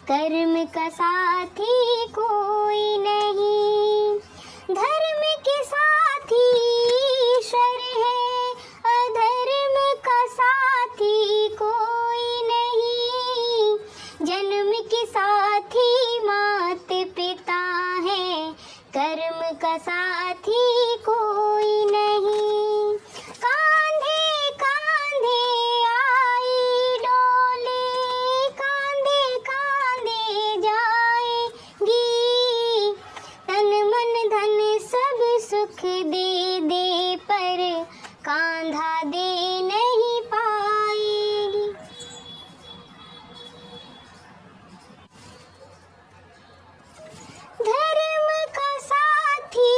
कर्म का साथी कोई नहीं। धर्म के साथी ईश्वर है, अधर्म का साथी कोई नहीं। जन्म के साथी मात पिता है, कर्म का साथी कोई नहीं। कांधे कांधे आई डोली, कांधे कांधे जाएगी। तन मन धन सब सुख दे दे, पर कांधा दे नहीं पाएगी। धर्म का साथी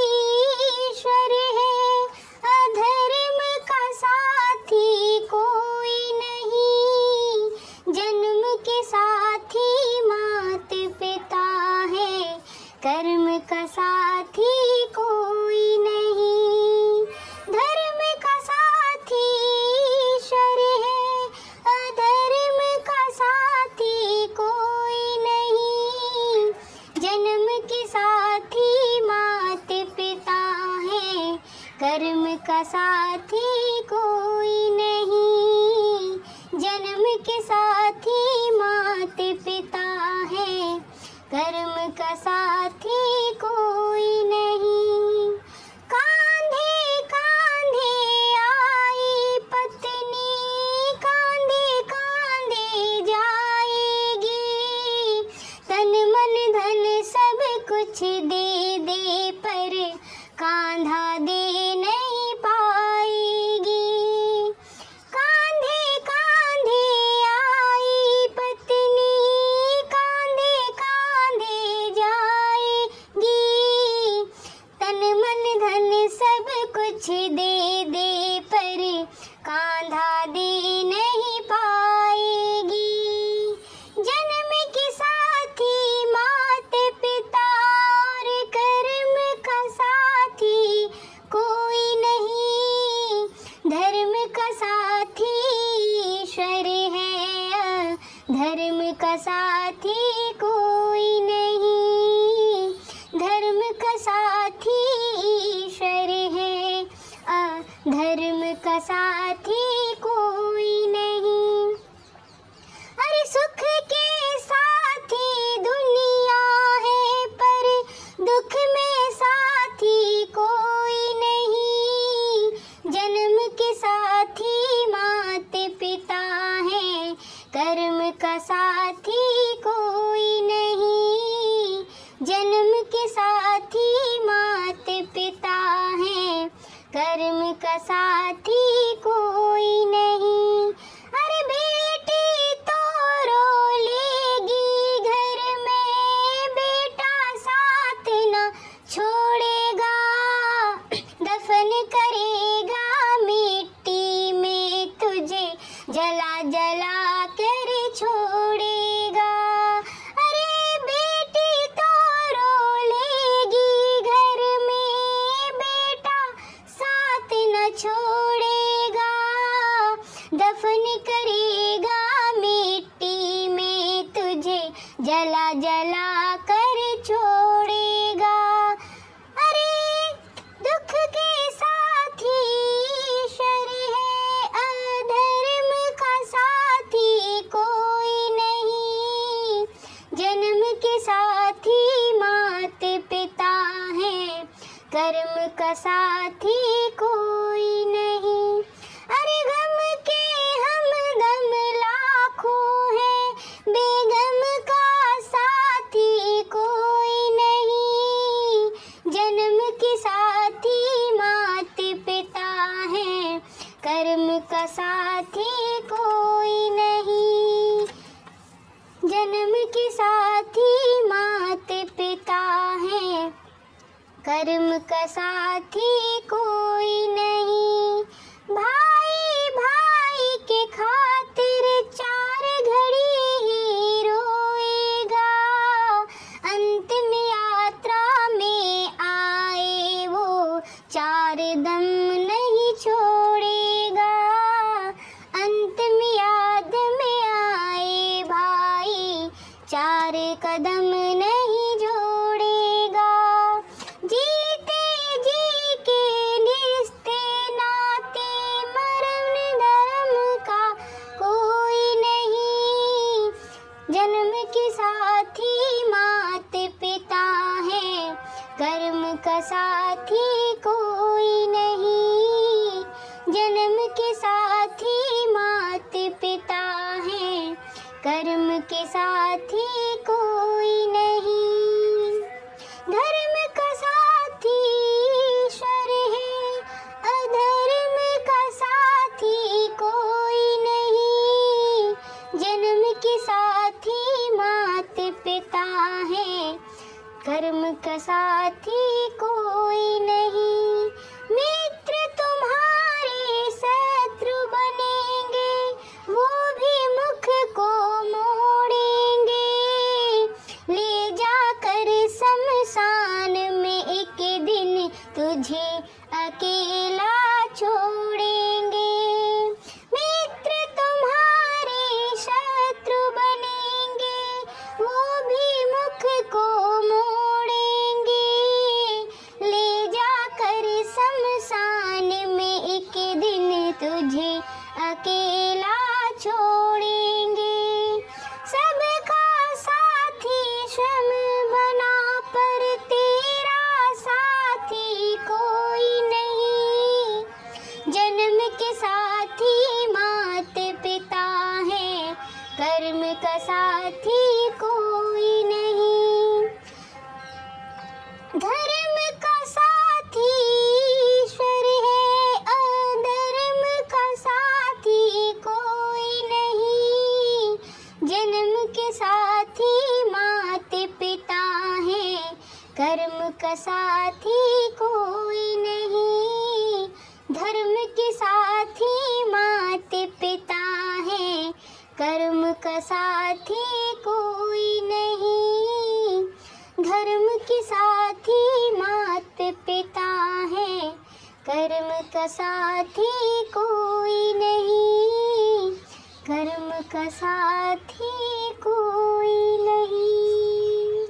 ईश्वर है, अधर्म का साथी कोई नहीं। जन्म के साथी मात पिता है, कर्म का साथी कोई नहीं। धर्म का साथी ईश्वर है, अधर्म का साथी कोई नहीं। जन्म के साथी मात पिता है, कर्म का साथी कोई नहीं। जन्म के साथी मात पिता है, कर्म का साथी कोई नहीं। कांधे कांधे आई पत्नी, कांधे कांधे जाएगी। तन मन धन सब कुछ दे दे, पर कांधा दे नहीं पाएगी। कांधे कांधे आई पत्नी, कांधे कांधे जाएगी। तन मन धन सब कुछ दे दे, पर कांधा दे नहीं पाएगी। जन्म के साथी मात पिता, और कर्म का साथी कोई नहीं। धर्म का साथी ईश्वर है, धर्म का साथी कोई नहीं। धर्म का साथी ईश्वर है, धर्म का साथी कोई नहीं। अरे सुख के साथी दुनिया है, पर दुख में साथी कोई नहीं। जन्म के साथी मात पिता है, कर्म का साथी कोई नहीं। जन्म के साथी मात पिता है, कर्म का साथी कोई नहीं। अरे बेटी तो रो लेगी घर में, बेटा साथ न छोड़ेगा। दफन करेगा मिट्टी में, तुझे जला जला कर छोड़ेगा। अरे बेटी तो रो लेगी घर में, बेटा साथ न छोड़ेगा। दफन करेगा मिट्टी में, तुझे जला जला कर छोड़ेगा। अरे दुख के साथी ईश्वर है, अधर्म का साथी कोई नहीं। जन्म के साथी मात पिता है, कर्म का साथी कोई नहीं। अरे गम के हमदम लाखों हैं, बेगम का साथी कोई नहीं। जन्म के साथी मात पिता है, कर्म का साथी कोई नहीं। जन्म के साथी मात पिता है, कर्म का साथी कोई नहीं। भाई भाई के खातिर चार घड़ी ही रोएगा, अंतिम यात्रा में आए वो चार दम नहीं छोड़ेगा। अंतिम याद में आए भाई चार कदम नहीं जोड़ेगा। जीते जी के रिश्ते नाते मरण धर्म का कोई नहीं। जन्म के साथी मात पिता है, कर्म का साथी कोई नहीं। जन्म के साथी मात पिता है, कर्म के साथी कोई नहीं। धर्म का साथी ईश्वर है, अधर्म का साथी कोई नहीं। जन्म के साथी मात पिता है, कर्म का साथी कोई नहीं। मित्र तुम्हारे शत्रु बनेंगे, वो भी मुख को मोड़ेंगे। ले जाकर शमशान में एक दिन तुझे अकेला छोड़ेंगे। मित्र तुम्हारे शत्रु बनेंगे, वो भी मुख को मोड़ेंगे। ले जाकर शमशान में एक दिन तुझे अकेला छोड़ेंगे। सबका साथी श्रम बना, पर तेरा साथी कोई नहीं। जन्म के साथी मात पिता है, कर्म का साथी कोई नहीं। धर्म का साथी ईश्वर है, अधर्म का साथी कोई नहीं। जन्म के साथी मात पिता है, कर्म का साथी कोई नहीं। धर्म के साथी मात पिता है, कर्म का साथी कोई नहीं। धर्म के साथी मात पिता है, कर्म का साथी कोई नहीं। कर्म का साथी कोई नहीं।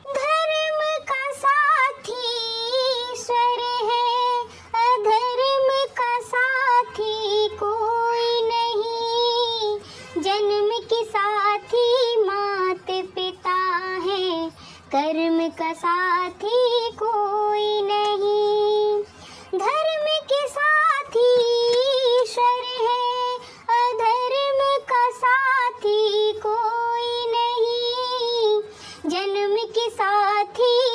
धर्म का साथी ईश्वर है, अधर्म का साथी कोई नहीं। जन्म के साथी मात पिता है, कर्म का साथी कोई नहीं। धर्म के साथी ईश्वर है, अधर्म का साथी कोई नहीं। जन्म के साथी